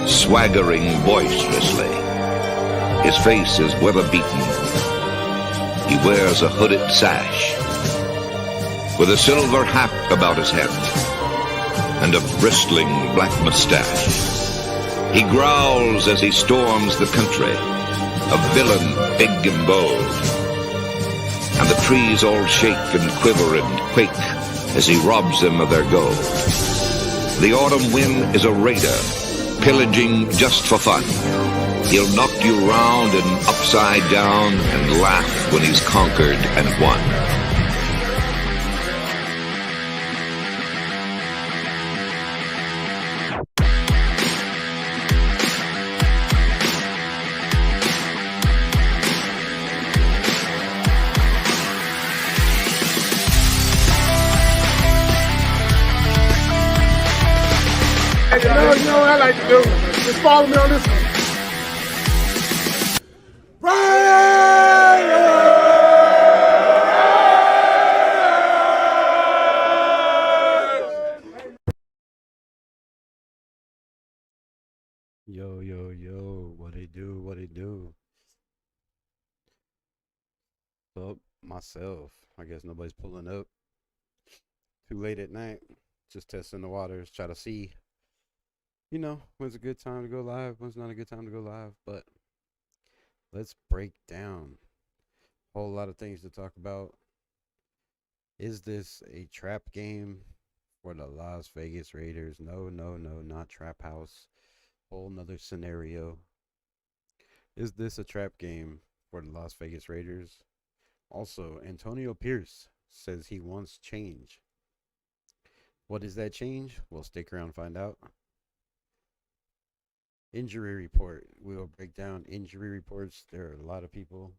swaggering boisterously. His face is weather-beaten. He wears a hooded sash, with a silver hat about his head, and a bristling black mustache. He growls as he storms the country, a villain big and bold. And the trees all shake and quiver and quake as he robs them of their gold. The autumn wind is a raider, pillaging just for fun. He'll knock you round and upside down and laugh when he's conquered and won. You know what I like to do? Just follow me on this one. Yo, what it do? So, myself, I guess nobody's pulling up. Too late at night, just testing the waters, try to see, when's a good time to go live, when's not a good time to go live. But let's break down a whole lot of things to talk about. Is this a trap game for the Las Vegas Raiders? No, not Trap House. Whole nother scenario. Is this a trap game for the Las Vegas Raiders? Also, Antonio Pierce says he wants change. What is that change? Well, stick around and find out. Injury report. We will break down injury reports. There are a lot of people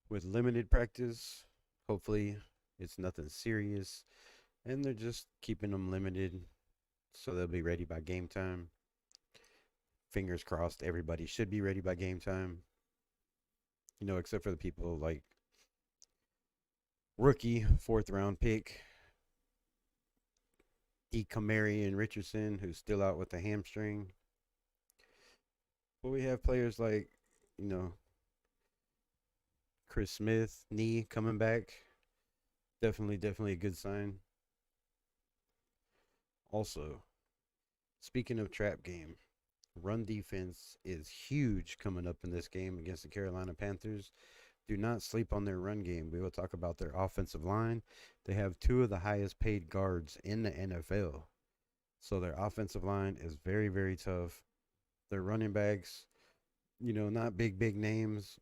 with limited practice. Hopefully, it's nothing serious. And they're just keeping them limited so they'll be ready by game time. Fingers crossed, everybody should be ready by game time. Except for the people like rookie, 4th round pick, Camary and Richardson, who's still out with a hamstring. But we have players like, Chris Smith, knee coming back. Definitely a good sign. Also, speaking of trap game, run defense is huge coming up in this game against the Carolina Panthers. Do not sleep on their run game. We will talk about their offensive line. They have 2 of the highest paid guards in the NFL. So their offensive line is very, very tough. Their running backs, not big names,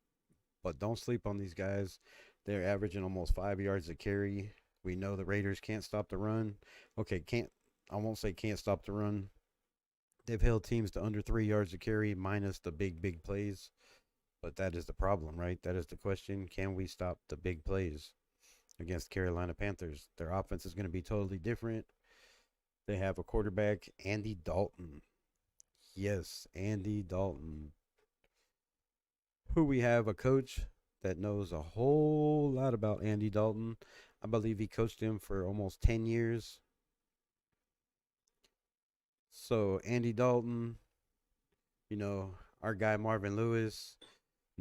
but don't sleep on these guys. They're averaging almost 5 yards a carry. We know the Raiders can't stop the run. Okay, I won't say can't stop the run. They've held teams to under 3 yards a carry minus the big plays. But that is the problem, right? That is the question. Can we stop the big plays against Carolina Panthers? Their offense is going to be totally different. They have a quarterback, Andy Dalton. Yes, Andy Dalton. Who we have a coach that knows a whole lot about Andy Dalton. I believe he coached him for almost 10 years. So, Andy Dalton, our guy Marvin Lewis,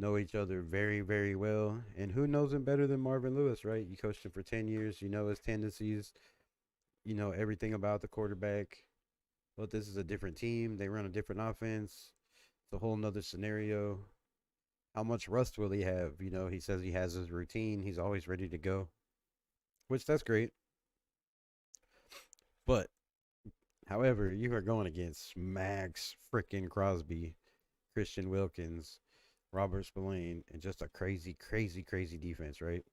know each other very, very well. And who knows him better than Marvin Lewis, right? You coached him for 10 years. You know his tendencies. You know everything about the quarterback. But this is a different team. They run a different offense. It's a whole nother scenario. How much rust will he have? He says he has his routine. He's always ready to go, which that's great. But, however, you are going against Max freaking Crosby, Christian Wilkins, Robert Spillane, and just a crazy defense, right?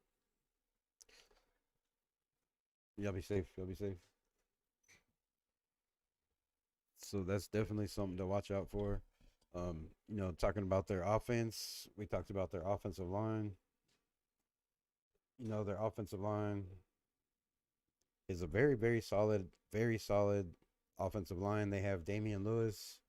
Y'all be safe. So that's definitely something to watch out for. Talking about their offense, we talked about their offensive line. Their offensive line is a very, very solid offensive line. They have Damian Lewis,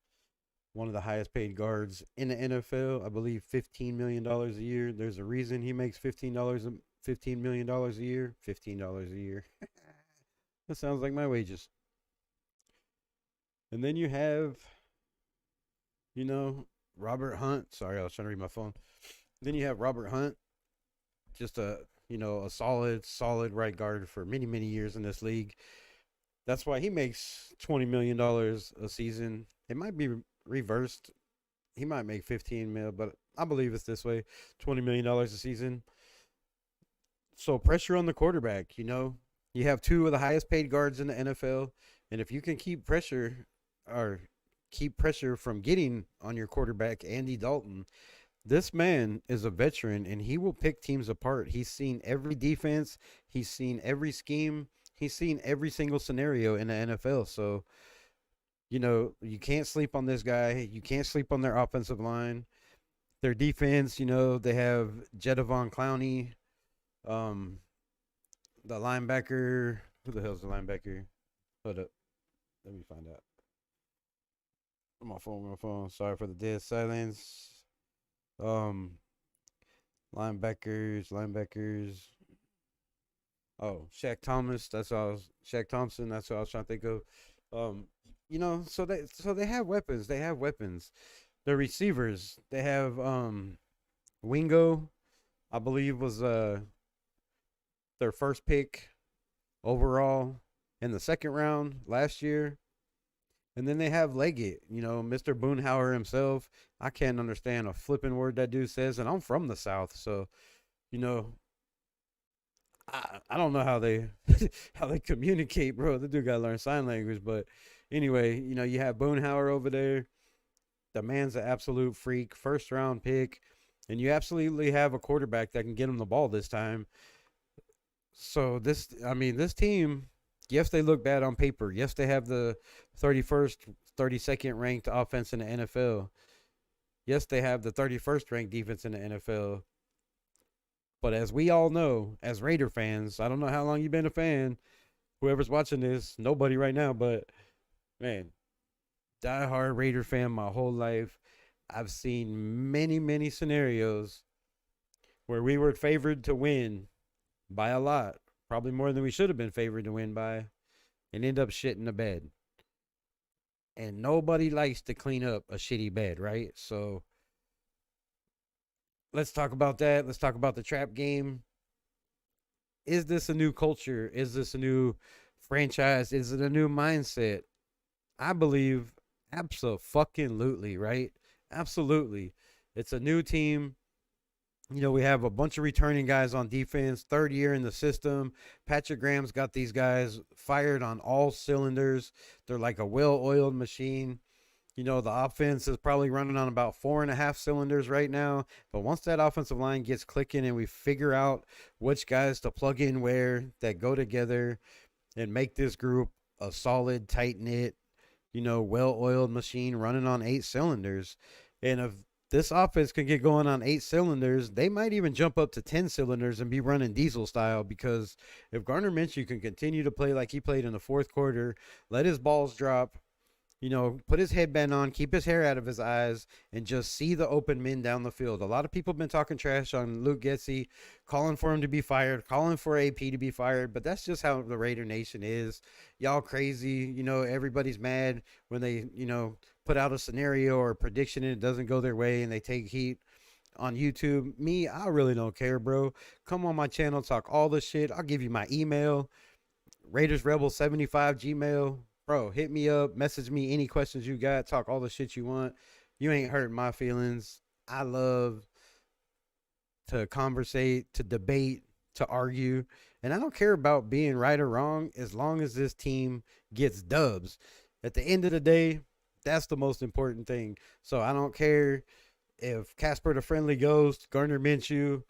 one of the highest paid guards in the NFL. I believe $15 million a year. There's a reason he makes $15 million a year. $15 a year. That sounds like my wages. And then you have, you know, Robert Hunt. Sorry, I was trying to read my phone. Then you have Robert Hunt, just a solid right guard for many, many years in this league. That's why he makes $20 million a season. It might be reversed. He might make 15 mil, but I believe it's this way: $20 million a season. So pressure on the quarterback. You have two of the highest paid guards in the NFL, and if you can keep pressure from getting on your quarterback, Andy Dalton, this man is a veteran and he will pick teams apart. He's seen every defense, he's seen every scheme, he's seen every single scenario in the NFL. So, you can't sleep on this guy. You can't sleep on their offensive line. Their defense, they have Jedavon Clowney, the linebacker. Who the hell's the linebacker? Hold up. Let me find out. My phone. Sorry for the dead silence. Um, linebackers. Oh, Shaq Thomas. Shaq Thompson. That's what I was trying to think of. So they have weapons. They have weapons. The receivers. They have Wingo, I believe was their first pick overall in the second round last year. And then they have Leggett, Mr. Boonhauer himself. I can't understand a flipping word that dude says, and I'm from the South, so I don't know how they how they communicate, bro. The dude gotta learn sign language, but anyway, you have Boonhauer over there. The man's an absolute freak, first round pick, and you absolutely have a quarterback that can get him the ball this time. So this team, yes, they look bad on paper. Yes, they have the 31st, 32nd ranked offense in the NFL. Yes, they have the 31st ranked defense in the NFL. But as we all know, as Raider fans, I don't know how long you've been a fan. Whoever's watching this, nobody right now, but man, diehard Raider fan my whole life. I've seen many, many scenarios where we were favored to win by a lot, probably more than we should have been favored to win by, and end up shitting the bed. And nobody likes to clean up a shitty bed, right? So let's talk about that. Let's talk about the trap game. Is this a new culture? Is this a new franchise? Is it a new mindset? I believe absolutely, right? Absolutely. It's a new team. We have a bunch of returning guys on defense, third year in the system. Patrick Graham's got these guys fired on all cylinders. They're like a well-oiled machine. The offense is probably running on about 4.5 cylinders right now. But once that offensive line gets clicking and we figure out which guys to plug in where that go together and make this group a solid, tight-knit, well-oiled machine running on 8 cylinders. And if this offense can get going on 8 cylinders, they might even jump up to 10 cylinders and be running diesel style, because if Gardner Minshew can continue to play like he played in the fourth quarter, let his balls drop, put his headband on, keep his hair out of his eyes, and just see the open men down the field. A lot of people have been talking trash on Luke Getsy, calling for him to be fired, calling for AP to be fired, but that's just how the Raider Nation is. Y'all crazy. Everybody's mad when they, put out a scenario or a prediction and it doesn't go their way and they take heat on YouTube. Me, I really don't care, bro. Come on my channel, talk all this shit. I'll give you my email, RaidersRebel75 Gmail. Bro, hit me up, message me any questions you got, talk all the shit you want. You ain't hurting my feelings. I love to conversate, to debate, to argue, and I don't care about being right or wrong as long as this team gets dubs. At the end of the day, that's the most important thing. So I don't care if Casper the Friendly Ghost, Gardner Minshew,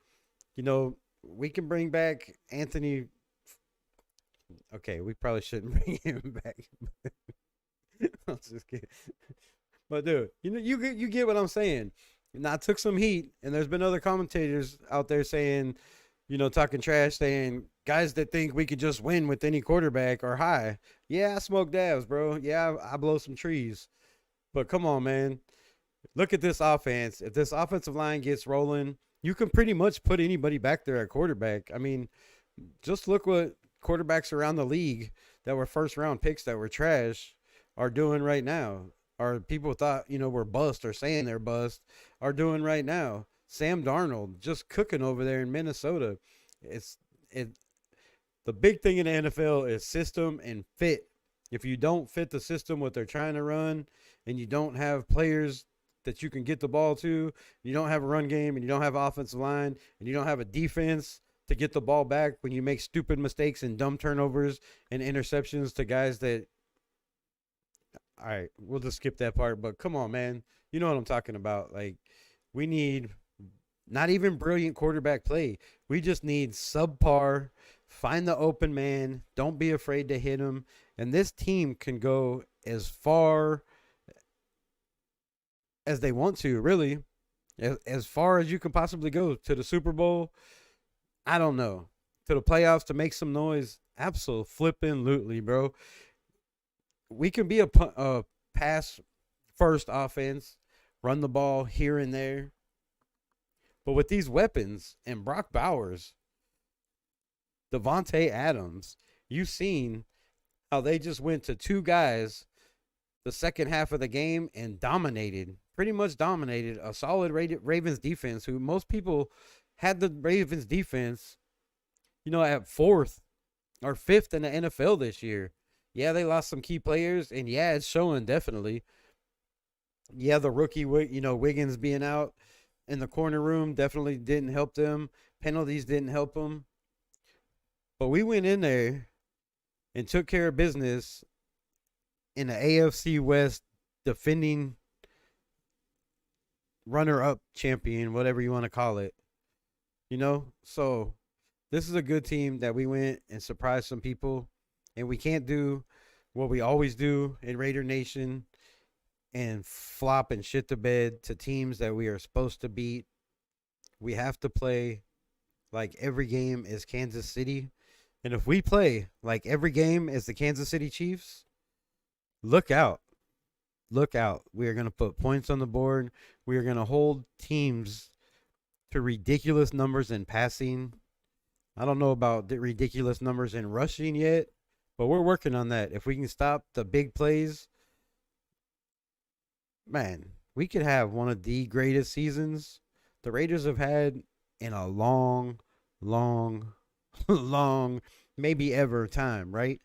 we can bring back Anthony. Okay, we probably shouldn't bring him back. I'm just kidding. But dude, you get what I'm saying. And I took some heat, and there's been other commentators out there saying, talking trash, saying guys that think we could just win with any quarterback are high. Yeah, I smoke dabs, bro. Yeah, I blow some trees. But come on, man. Look at this offense. If this offensive line gets rolling, you can pretty much put anybody back there at quarterback. I mean, just look what quarterbacks around the league that were first-round picks that were trash are doing right now, or people thought, were bust or saying they're bust, are doing right now. Sam Darnold just cooking over there in Minnesota. It's it. The big thing in the NFL is system and fit. If you don't fit the system, what they're trying to run, and you don't have players that you can get the ball to, you don't have a run game, and you don't have offensive line, and you don't have a defense to get the ball back when you make stupid mistakes and dumb turnovers and interceptions to guys that, all right, we'll just skip that part, but come on, man. You know what I'm talking about. Like, we need not even brilliant quarterback play. We just need subpar, find the open man, don't be afraid to hit him. And this team can go as far as they want to, really. As far as you can possibly go to the Super Bowl, I don't know. To the playoffs to make some noise, absolutely, bro. We can be a pass first offense, run the ball here and there. But with these weapons and Brock Bowers, Devontae Adams, you've seen how they just went to two guys the second half of the game and pretty much dominated a solid Ravens defense, who most people had the Ravens defense, at fourth or fifth in the NFL this year. Yeah, they lost some key players, and yeah, it's showing definitely. Yeah, the rookie, Wiggins being out in the corner room definitely didn't help them. Penalties didn't help them. But we went in there and took care of business in the AFC West defending runner-up champion, whatever you want to call it. So this is a good team that we went and surprised some people. And we can't do what we always do in Raider Nation and flop and shit the bed to teams that we are supposed to beat. We have to play like every game is Kansas City. And if we play like every game is the Kansas City Chiefs, look out. Look out. We are going to put points on the board. We are going to hold teams to ridiculous numbers in passing. I don't know about the ridiculous numbers in rushing yet, but we're working on that. If we can stop the big plays, man, we could have one of the greatest seasons the Raiders have had in a long, maybe ever time, right?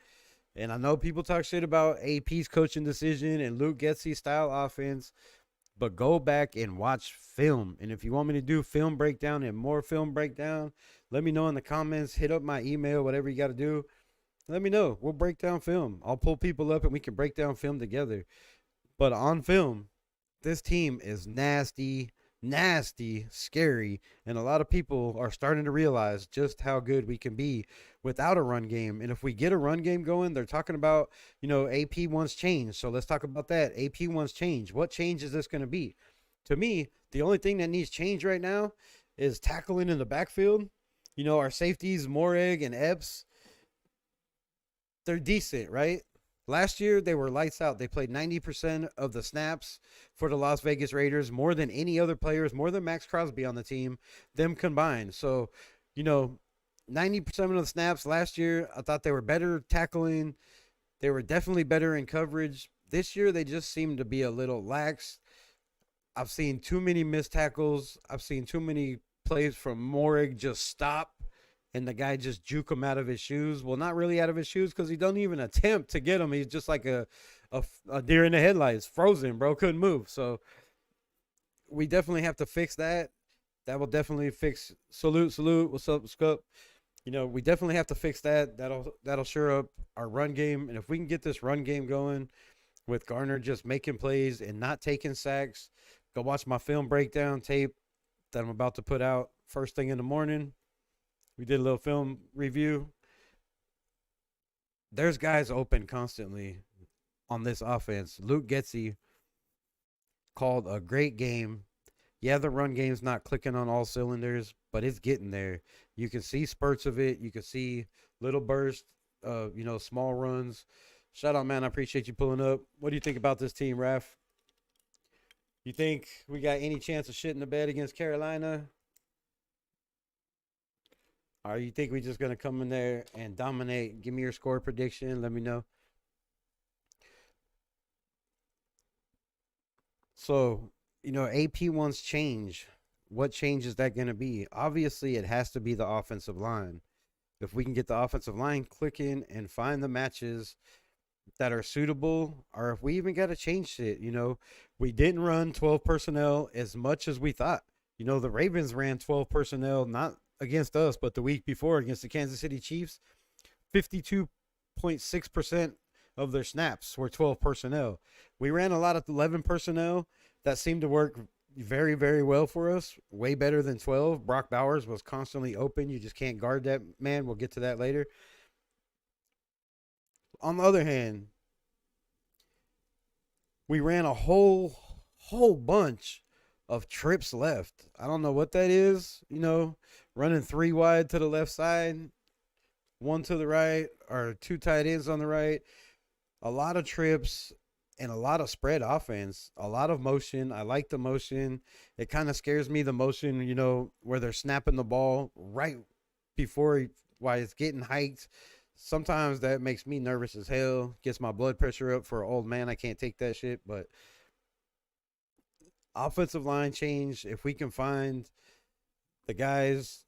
And I know people talk shit about AP's coaching decision and Luke Getsy style offense, but go back and watch film. And if you want me to do film breakdown and more film breakdown, let me know in the comments. Hit up my email, whatever you got to do. Let me know. We'll break down film. I'll pull people up and we can break down film together. But on film, this team is nasty, scary, and a lot of people are starting to realize just how good we can be without a run game. And if we get a run game going, they're talking about, AP wants change. So let's talk about that. AP wants change. What change is this going to be? To me, the only thing that needs change right now is tackling in the backfield. Our safeties, Moreg and Epps, they're decent, right? Last year, they were lights out. They played 90% of the snaps for the Las Vegas Raiders, more than any other players, more than Max Crosby on the team, them combined. So, 90% of the snaps last year, I thought they were better tackling. They were definitely better in coverage. This year, they just seem to be a little lax. I've seen too many missed tackles. I've seen too many plays from Morrig just stop and the guy just juke him out of his shoes. Well, not really out of his shoes because he don't even attempt to get him. He's just like a deer in the headlights, frozen, bro, couldn't move. So we definitely have to fix that. That will definitely fix. Salute. What's up, Scup? We definitely have to fix that. That'll sure up our run game. And if we can get this run game going with Garner just making plays and not taking sacks, go watch my film breakdown tape that I'm about to put out first thing in the morning. We did a little film review. There's guys open constantly on this offense. Luke Getsy called a great game. Yeah, the run game's not clicking on all cylinders, but it's getting there. You can see spurts of it. You can see little bursts, small runs. Shout out, man. I appreciate you pulling up. What do you think about this team, Raph? You think we got any chance of shit in the bed against Carolina? Or you think we're just going to come in there and dominate? Give me your score prediction. Let me know. So, AP wants change. What change is that going to be? Obviously, it has to be the offensive line. If we can get the offensive line clicking and find the matches that are suitable, or if we even got to change it, we didn't run 12 personnel as much as we thought. The Ravens ran 12 personnel, not against us, but the week before against the Kansas City Chiefs. 52.6% of their snaps were 12 personnel. We ran a lot of 11 personnel that seemed to work very, very well for us, way better than 12. Brock Bowers was constantly open. You just can't guard that man. We'll get to that later. On the other hand, we ran a whole bunch of trips left. I don't know what that is, running 3 wide to the left side, 1 to the right, or 2 tight ends on the right. A lot of trips and a lot of spread offense, a lot of motion. I like the motion. It kind of scares me, the motion, where they're snapping the ball right before while it's getting hiked. Sometimes that makes me nervous as hell, gets my blood pressure up for an old man. I can't take that shit. But offensive line change, if we can find the guys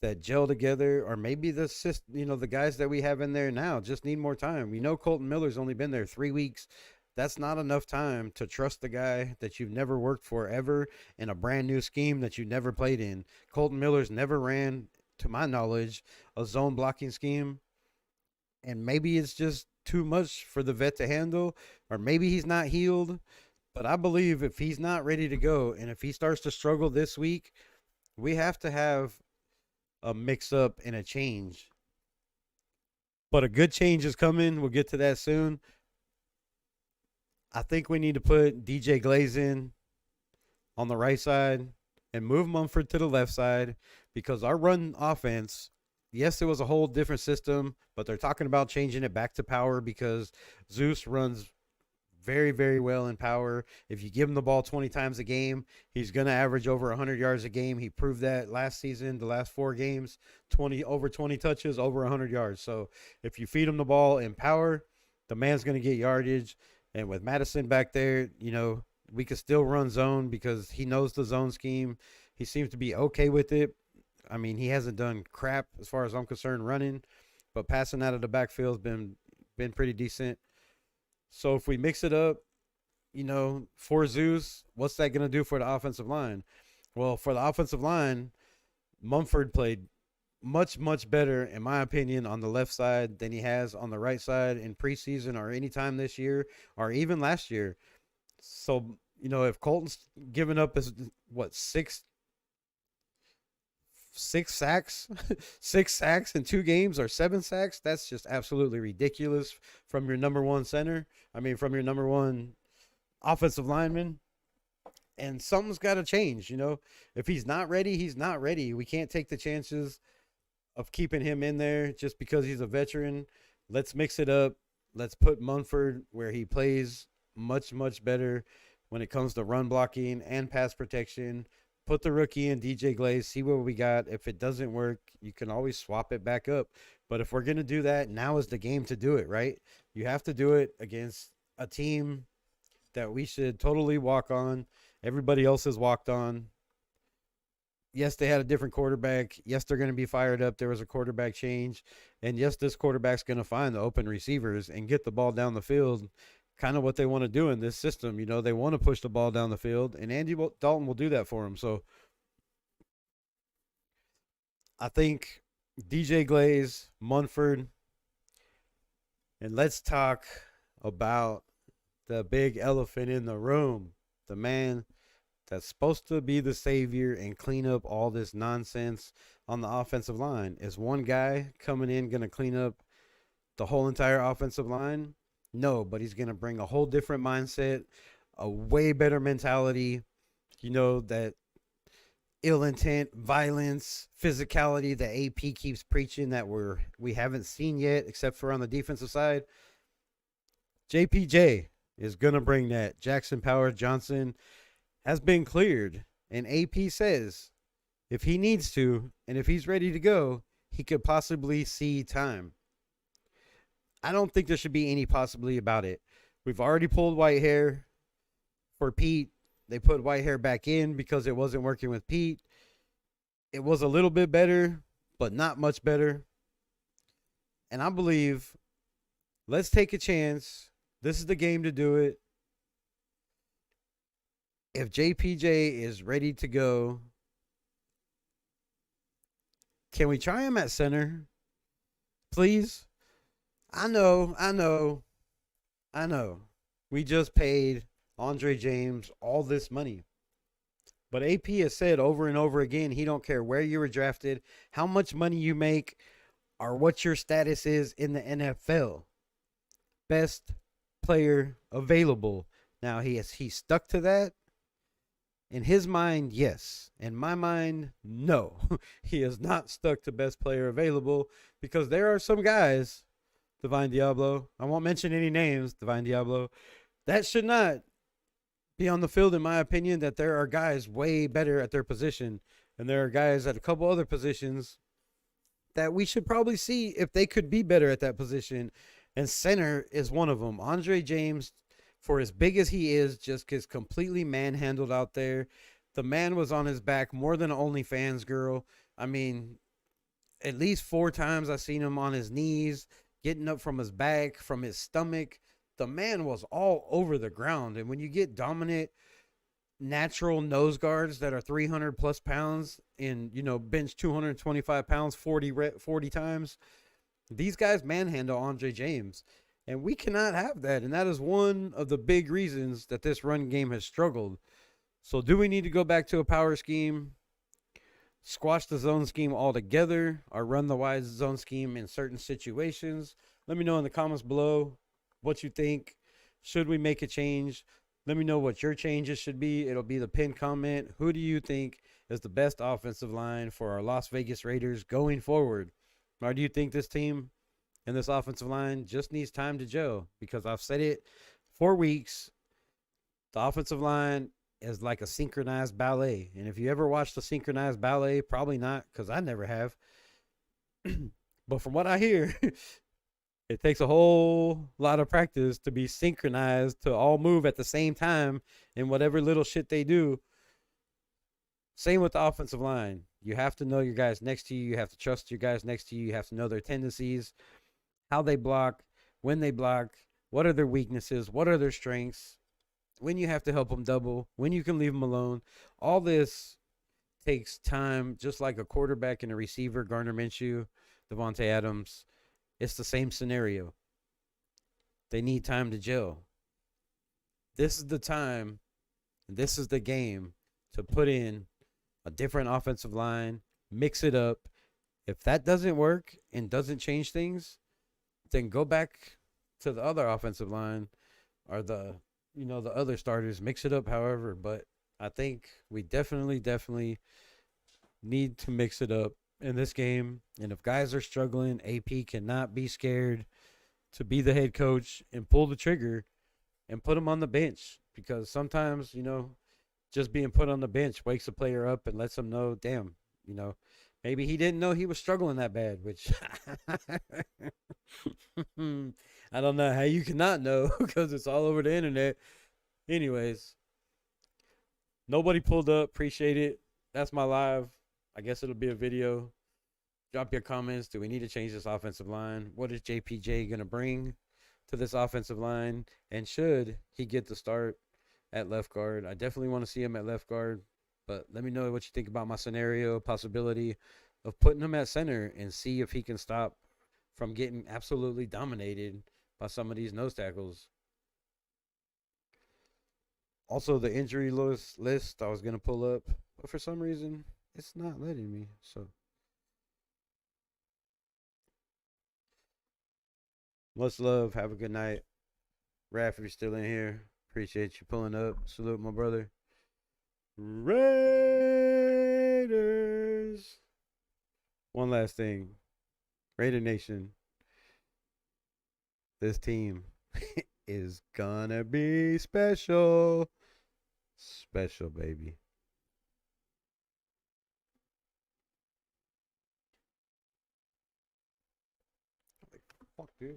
that gel together, or maybe the guys that we have in there now just need more time. Colton Miller's only been there 3 weeks. That's not enough time to trust the guy that you've never worked for ever in a brand new scheme that you never played in. Colton Miller's never ran, to my knowledge, a zone blocking scheme. And maybe it's just too much for the vet to handle, or maybe he's not healed. But I believe if he's not ready to go, and if he starts to struggle this week, we have to have a mix-up and a change. But a good change is coming. We'll get to that soon. I think we need to put DJ Glaze in on the right side and move Mumford to the left side, because our run offense, yes, it was a whole different system, but they're talking about changing it back to power because Zeus runs very, very well in power. If you give him the ball 20 times a game, he's going to average over 100 yards a game. He proved that last season, the last 4 games, over 20 touches, over 100 yards. So if you feed him the ball in power, the man's going to get yardage. And with Madison back there, we could still run zone because he knows the zone scheme. He seems to be okay with it. I mean, he hasn't done crap as far as I'm concerned running, but passing out of the backfield has been pretty decent. So if we mix it up, for Zeus, what's that going to do for the offensive line? Well, for the offensive line, Mumford played much, much better, in my opinion, on the left side than he has on the right side in preseason or any time this year or even last year. So, if Colton's given up six sacks, 6 sacks in 2 games or 7 sacks, that's just absolutely ridiculous from your number one center. From your number one offensive lineman. And something's got to change, If he's not ready, he's not ready. We can't take the chances of keeping him in there just because he's a veteran. Let's mix it up. Let's put Munford where he plays much, much better when it comes to run blocking and pass protection. Put the rookie in, DJ Glaze, see what we got. If it doesn't work, you can always swap it back up. But if we're going to do that, now is the game to do it, right? You have to do it against a team that we should totally walk on. Everybody else has walked on. Yes, they had a different quarterback. Yes, they're going to be fired up. There was a quarterback change. And yes, this quarterback's going to find the open receivers and get the ball down the field. Kind of what they want to do in this system. They want to push the ball down the field, and Andy Dalton will do that for them. So I think DJ Glaze, Munford, and let's talk about the big elephant in the room, the man that's supposed to be the savior and clean up all this nonsense on the offensive line. Is one guy coming in going to clean up the whole entire offensive line? No, but he's going to bring a whole different mindset, a way better mentality, that ill intent, violence, physicality that AP keeps preaching that we haven't seen yet, except for on the defensive side. JPJ is going to bring that. Jackson Powers Johnson has been cleared, and AP says if he needs to and if he's ready to go, he could possibly see time. I don't think there should be any possibility about it. We've already pulled white hair for Pete. They put Whitehair back in because it wasn't working with Pete. It was a little bit better, but not much better. And I believe, let's take a chance. This is the game to do it. If JPJ is ready to go, can we try him at center? Please? I know. We just paid Andre James all this money. But AP has said over and over again, he don't care where you were drafted, how much money you make, or what your status is in the NFL. Best player available. Now he's stuck to that. In his mind, yes. In my mind, no. He is not stuck to best player available because there are some guys, Divine Diablo, I won't mention any names, Divine Diablo, that should not be on the field, in my opinion, that there are guys way better at their position. And there are guys at a couple other positions that we should probably see if they could be better at that position. And center is one of them. Andre James, for as big as he is, just gets completely manhandled out there. The man was on his back more than an OnlyFans girl. I mean, at least 4 times I've seen him on his knees, getting up from his back, from his stomach. The man was all over the ground. And when you get dominant, natural nose guards that are 300 plus pounds and, bench 225 pounds 40 times, these guys manhandle Andre James. And we cannot have that. And that is one of the big reasons that this run game has struggled. So do we need to go back to a power scheme, squash the zone scheme altogether, or run the wide zone scheme in certain situations? Let me know in the comments below what you think. Should we make a change? Let me know what your changes should be. It'll be the pinned comment. Who do you think is the best offensive line for our Las Vegas Raiders going forward? Or do you think this team and this offensive line just needs time to gel? Because I've said it for weeks. The offensive line is like a synchronized ballet. And if you ever watched a synchronized ballet, probably not, because I never have. But from what I hear, it takes a whole lot of practice to be synchronized, to all move at the same time in whatever little shit they do. Same with the offensive line. You have to know your guys next to you. You have to trust your guys next to you. You have to know their tendencies, how they block, when they block, what are their weaknesses, what are their strengths, when you have to help them double, when you can leave them alone. All this takes time, just like a quarterback and a receiver, Gardner Minshew, Devontae Adams. It's the same scenario. They need time to gel. This is the time, this is the game to put in a different offensive line, mix it up. If that doesn't work and doesn't change things, then go back to the other offensive line or the other starters, mix it up however. But I think we definitely need to mix it up in this game. And if guys are struggling, AP cannot be scared to be the head coach and pull the trigger and put them on the bench, because sometimes, just being put on the bench wakes a player up and lets them know, damn, maybe he didn't know he was struggling that bad, which I don't know how you cannot know because it's all over the internet. Anyways, nobody pulled up. Appreciate it. That's my live. I guess it'll be a video. Drop your comments. Do we need to change this offensive line? What is JPJ going to bring to this offensive line? And should he get the start at left guard? I definitely want to see him at left guard. But let me know what you think about my scenario, possibility of putting him at center and see if he can stop from getting absolutely dominated by some of these nose tackles. Also, the injury list I was going to pull up, but for some reason, it's not letting me. So, much love. Have a good night. Raph, if you're still in here, appreciate you pulling up. Salute, my brother. Raiders. One last thing. Raider Nation. This team is gonna be special. Special, baby. Fuck, dude.